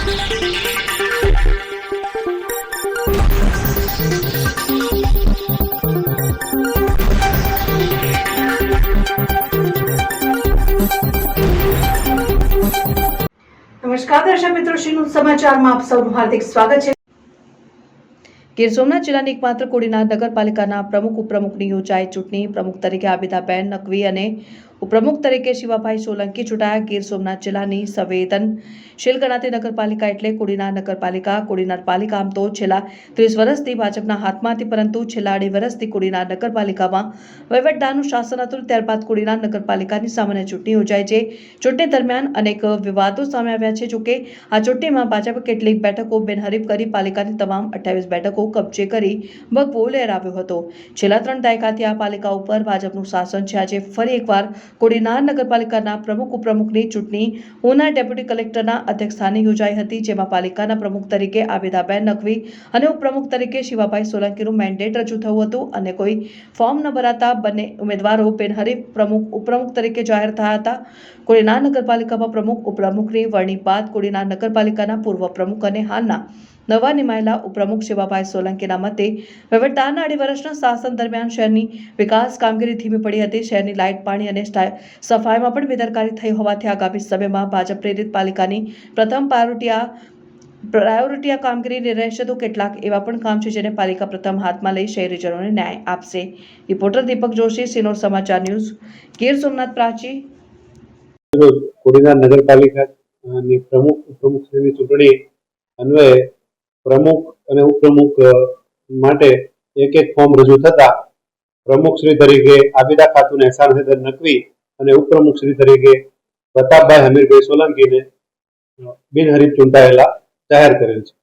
નમસ્કાર દર્શક મિત્રો, શ્રીનું સમાચારમાં આપ સૌનું હાર્દિક સ્વાગત છે। ગીર સોમનાથ જિલ્લાની એકમાત્ર કોડીનાર નગરપાલિકાના પ્રમુખ ઉપપ્રમુખની યોજાઈ ચૂંટણી। પ્રમુખ તરીકે આબિદાબેન નકવી અને ઉપપ્રમુખ તરીકે શિવાભાઈ સોલંકી ચૂંટાયા। ગીર સોમનાથ જિલ્લાની સંવેદનશીલ ગણાતી નગરપાલિકા એટલે કોડીનાર નગરપાલિકા। કોડીનાર પાલિકા આમ તો છેલ્લા 30 વર્ષથી ભાજપના હાથમાં હતી, પરંતુ છેલ્લા 2.5 વર્ષથી કોડીનાર નગરપાલિકામાં વહીવટદારનું શાસન હતું। ત્યારબાદ કોડીનાર નગરપાલિકાની સામાન્ય ચૂંટણી યોજાઈ છે। ચૂંટણી દરમિયાન અનેક વિવાદો સામે આવ્યા છે। જોકે આ ચૂંટણીમાં ભાજપે કેટલીક બેઠકો બિનહરીફ કરી પાલિકાની તમામ 28 બેઠકો કબજે કરી ભગવો લહેરાવ્યો હતો। છેલ્લા 3 દાયકાથી આ પાલિકા ઉપર ભાજપનું શાસન છે। આજે ફરી એકવાર કોડીનાર નગરપાલિકાના પ્રમુખ ઉપપ્રમુખની ચૂંટણી ઉના ડેપ્યુટી કલેક્ટરના અધ્યક્ષસ્થાને યોજાઈ હતી, જેમાં પાલિકાના પ્રમુખ તરીકે આબિદાબેન નકવી અને ઉપપ્રમુખ તરીકે શિવાભાઈ સોલંકીનું મેન્ડેટ રજૂ થયું હતું અને કોઈ ફોર્મ ન ભરાતા બંને ઉમેદવારો બિનહરીફ પ્રમુખ ઉપપ્રમુખ તરીકે જાહેર થયા હતા। કોડીનાર નગરપાલિકામાં પ્રમુખ ઉપપ્રમુખની વરણી બાદ કોડીનાર નગરપાલિકાના પૂર્વ પ્રમુખ અને હાલના નવા નિમાયેલા ઉપપ્રમુખ શિવાભાઈ સોલંકીના મતે વહીવટદારના 2.5 વર્ષના શાસન દરમિયાન શહેરની વિકાસ કામગીરી ધીમી પડી હતી। શહેરની લાઇટ, પાણી અને સફાઈમાં પણ બેદરકારી થઈ હોવાથી આગામી સમયમાં ભાજપ પ્રેરિત પાલિકાની પ્રથમ પ્રાયોરિટી આ કામગીરી રહેશે। તો કેટલાક એવા પણ કામ છે જેને પાલિકા પ્રથમ હાથમાં લઈ શહેરીજનોને ન્યાય આપશે। રિપોર્ટર દીપક જોશી, સિનોર સમાચાર ન્યૂઝ, ગીર સોમનાથ પ્રાચી। કોડીનાર નગરપાલિકાની પ્રમુખ ઉપપ્રમુખની ચૂંટણી અન્વયે પ્રમુખ અને ઉપપ્રમુખ માટે એક ફોર્મ રજૂ થતા પ્રમુખ શ્રી તરીકે આબિદા ખાતુન એહસાન હૈદર નકવી અને ઉપપ્રમુખ શ્રી તરીકે પ્રતાપભાઈ હમીરભાઈ સોલંકીને બિનહરીફ ચૂંટાયેલા જાહેર કરેલ છે।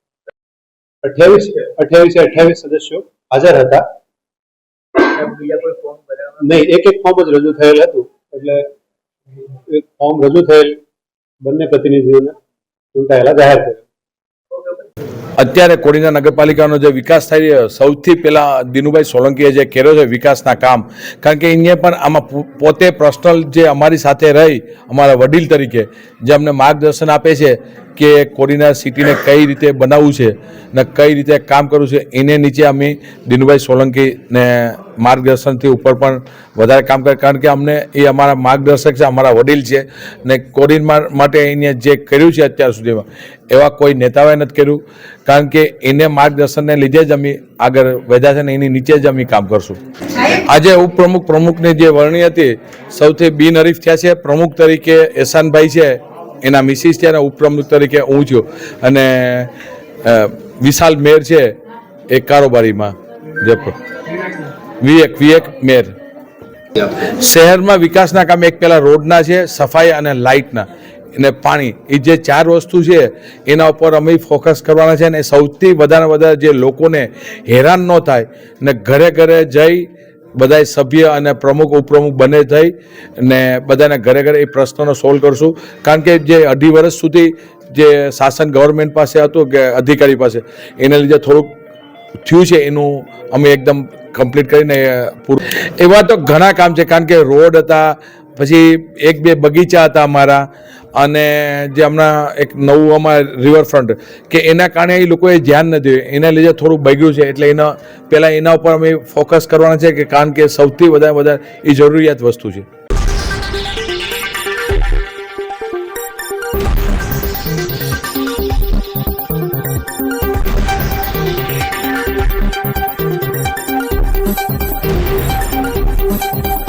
28 સદસ્યો હાજર હતા। નહીં, એક ફોર્મ જ રજૂ થયેલ હતું, એટલે એક ફોર્મ રજૂ થયેલ બંને પ્રતિનિધિઓને ચૂંટાયેલા જાહેર કરેલ। અત્યારે કોડીનાર નગરપાલિકાનો જે વિકાસ થઈ રહ્યો, સૌથી પહેલાં દિનુભાઈ સોલંકીએ જે કર્યો છે વિકાસના કામ, કારણ કે અહીંયા પણ આમાં પોતે પર્સનલ જે અમારી સાથે રહી, અમારા વડીલ તરીકે જે અમને માર્ગદર્શન આપે છે કે કોડીનાર સિટીને કઈ રીતે બનાવવું છે ને કઈ રીતે કામ કરવું છે, એને નીચે અમે દિનુભાઈ સોલંકીને માર્ગદર્શનથી ઉપર પણ વધારે કામ કરે, કારણ કે અમને એ અમારા માર્ગદર્શક છે, અમારા વડીલ છે ને કોડીનાર માટે એને જે કર્યું છે અત્યાર સુધીમાં એવા કોઈ નેતાઓએ નથી કર્યું, કારણ કે એને માર્ગદર્શનને લીધે જ અમે આગળ વધ્યા છે ને એની નીચે જ અમે કામ કરશું। આજે ઉપપ્રમુખ પ્રમુખની જે વરણી હતી સૌથી બિનહરીફ થયા છે। પ્રમુખ તરીકે એહસાનભાઈ છે, એના મિસિસ છે, અને ઉપપ્રમુખ તરીકે હું છું અને વિશાલ મેર છે એ કારોબારીમાં જયપુર વિવેક મેર। શહેરમાં વિકાસના કામ એક પહેલાં રોડના છે, સફાઈ અને લાઇટના અને પાણી, એ જે 4 વસ્તુ છે એના ઉપર અમે ફોકસ કરવાના છે ને સૌથી વધારે જે લોકોને હેરાન ન થાય ને ઘરે ઘરે જઈ બધા સભ્ય અને પ્રમુખ ઉપપ્રમુખ બને થઈ ને બધાને ઘરે એ પ્રશ્નોનો સોલ્વ કરશું, કારણ કે જે 2.5 વર્ષ સુધી જે શાસન ગવર્મેન્ટ પાસે હતું કે અધિકારી પાસે, એને લીધે થોડુંક થયું છે, એનું અમે એકદમ કમ્પ્લીટ કરીને પૂરું। એવા તો ઘણા કામ છે, કારણ કે રોડ હતા, પછી 1-2 બગીચા હતા અમારા, અને જે હમણાં એક નવું અમારા રિવરફ્રન્ટ કે એના કારણે એ લોકોએ ધ્યાન નથી, એના લીધે થોડું બગડ્યું છે, એટલે પહેલાં એના ઉપર અમે ફોકસ કરવાના છે, કે કારણ કે સૌથી વધારે એ જરૂરિયાત વસ્તુ છે।